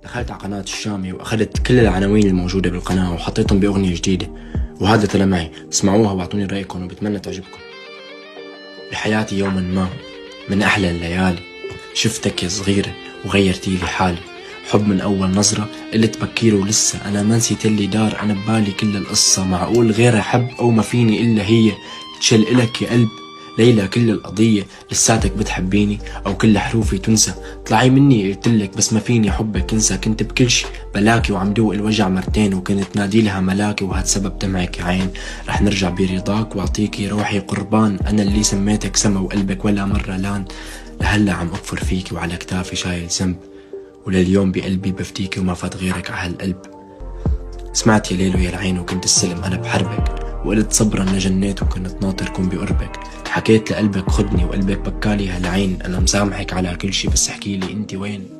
دخلت على قناة الشامي وأخذت كل العناوين الموجودة بالقناة وحطيتهم بأغنية جديدة، وهذا طلع معي. اسمعوها واعطوني رأيكم وبتمنى تعجبكم. بحياتي يوما ما من أحلى الليالي شفتك يا صغيرة وغيرتيلي حالي. حب من أول نظرة قلت بكير ولسه أنا ما نسيت اللي دار. أنا ببالي كل القصة معقول غيرها حب أو ما فيني إلا هي. تشل إلك يا قلب ليلى كل القضية لساتك بتحبيني أو كل حروفي تنسى. طلعي مني قلتلك بس ما فيني حبك انسى. كنت بكل شي بلاكي وعم دوق الوجع مرتين وكنت نادي لها ملاكي وهاد سبب دمعك يا عين. رح نرجع برضاك واعطيكي روحي قربان. أنا اللي سميتك سما وقلبك ولا مرة لان. لهلا عم أكفر فيكي وعلى كتافي شايل ذنب ولليوم بقلبي بفتيكي وما فات غيرك عهالقلب. سمعت يا ليل ويا العين وكنت السلم أنا بحربك وقلت صبرا لجنيت وكنت ناطر كون بقربك. حكيت لقلبك خدني وقلبك بكالي هالعين. أنا مسامحك على كل شي بس احكيلي انت وين.